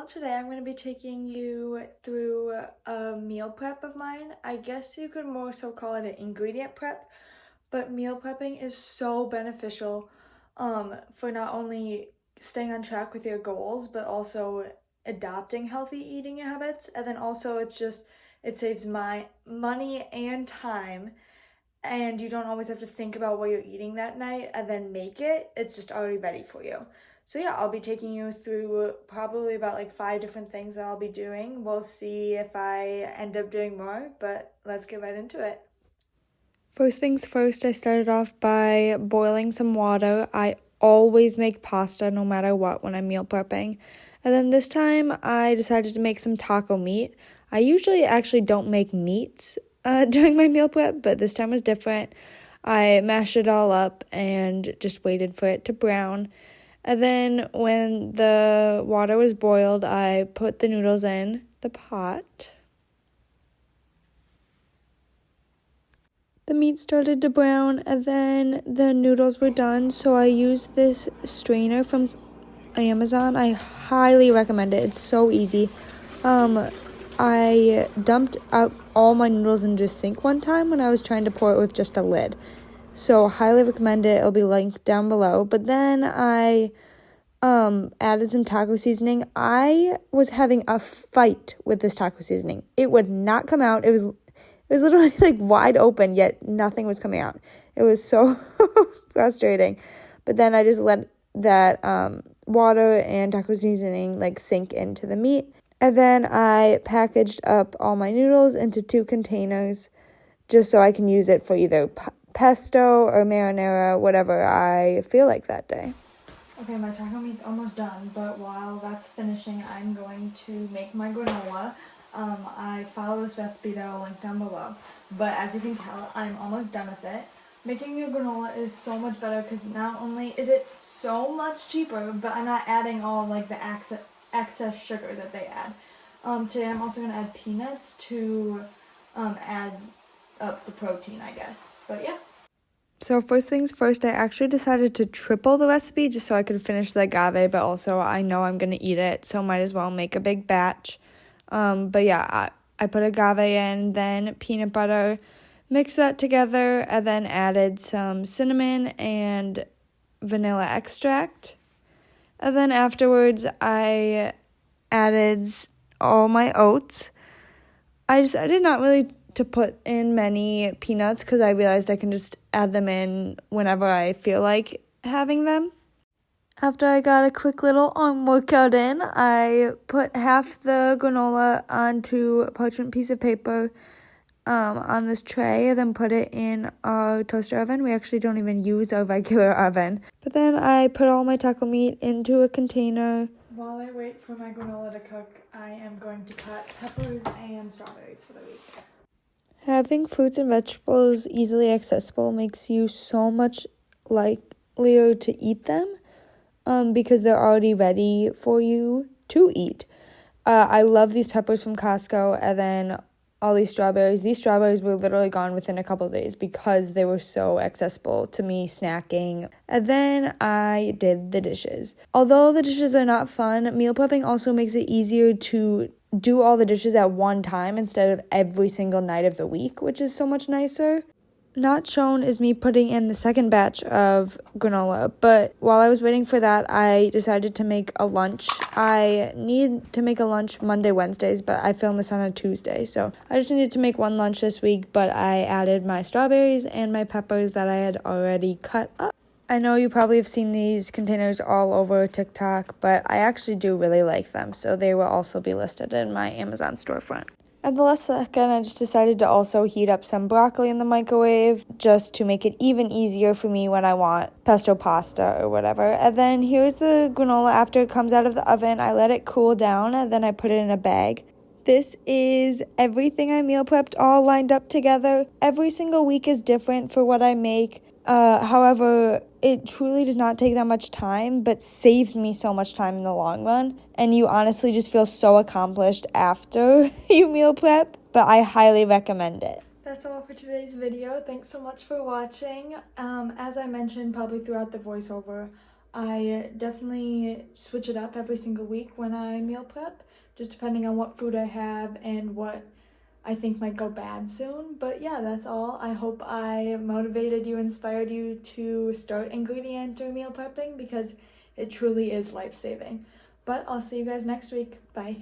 channel. Today I'm going to be taking you through a meal prep of mine. I guess you could more so call it an ingredient prep, but meal prepping is so beneficial for not only staying on track with your goals, but also adopting healthy eating habits. And then also it saves my money and time, and you don't always have to think about what you're eating that night and then make it. It's just already ready for you. So yeah, I'll be taking you through probably about like 5 different things that I'll be doing. We'll see if I end up doing more, but let's get right into it. First things first, I started off by boiling some water. I always make pasta no matter what when I'm meal prepping. And then this time I decided to make some taco meat. I usually actually don't make meats during my meal prep, but this time was different. I mashed it all up and just waited for it to brown. And then when the water was boiled, I put the noodles in the pot. The meat started to brown, and then the noodles were done, so I used this strainer from Amazon. I highly recommend it. It's so easy. I dumped out all my noodles into a sink one time when I was trying to pour it with just a lid. So highly recommend it. It'll be linked down below. But then I added some taco seasoning. I was having a fight with this taco seasoning. It would not come out. It was literally like wide open, yet nothing was coming out. It was so frustrating. But then I just let that water and taco seasoning like sink into the meat. And then I packaged up all my noodles into 2 containers just so I can use it for either pesto or marinara, whatever I feel like that day. Okay, my taco meat's almost done, but while that's finishing, I'm going to make my granola. I follow this recipe that I'll link down below, but as you can tell, I'm almost done with it. Making your granola is so much better because not only is it so much cheaper, but I'm not adding all like the excess sugar that they add. Today I'm also going to add peanuts to add up the protein, I guess, but yeah. So first things first, I actually decided to triple the recipe just so I could finish the agave, but also I know I'm going to eat it, so might as well make a big batch. But yeah, I put agave in, then peanut butter, mixed that together, and then added some cinnamon and vanilla extract. And then afterwards, I added all my oats. I decided not really to put in many peanuts because I realized I can just add them in whenever I feel like having them. After I got a quick little arm workout in, I put half the granola onto a parchment piece of paper on this tray, and then put it in our toaster oven. We actually don't even use our regular oven. But then I put all my taco meat into a container. While I wait for my granola to cook, I am going to cut peppers and strawberries for the week. Having fruits and vegetables easily accessible makes you so much likelier to eat them because they're already ready for you to eat. I love these peppers from Costco, and then all these strawberries. These strawberries were literally gone within a couple of days because they were so accessible to me snacking. And then I did the dishes. Although the dishes are not fun, meal prepping also makes it easier to do all the dishes at one time instead of every single night of the week, which is so much nicer. Not shown is me putting in the second batch of granola, but while I was waiting for that, I decided to make a lunch. I need to make a lunch Monday, Wednesdays, but I filmed this on a Tuesday, so I just needed to make one lunch this week, but I added my strawberries and my peppers that I had already cut up. I know you probably have seen these containers all over TikTok, but I actually do really like them, so they will also be listed in my Amazon storefront. At the last second, I just decided to also heat up some broccoli in the microwave just to make it even easier for me when I want pesto pasta or whatever. And then here's the granola after it comes out of the oven. I let it cool down, and then I put it in a bag. This is everything I meal prepped all lined up together. Every single week is different for what I make. However, it truly does not take that much time, but saves me so much time in the long run. And you honestly just feel so accomplished after you meal prep, but I highly recommend it. That's all for today's video. Thanks so much for watching. As I mentioned probably throughout the voiceover, I definitely switch it up every single week when I meal prep, just depending on what food I have and what I think might go bad soon. But yeah, that's all. I hope I motivated you, inspired you to start ingredient or meal prepping because it truly is life-saving. But I'll see you guys next week. Bye.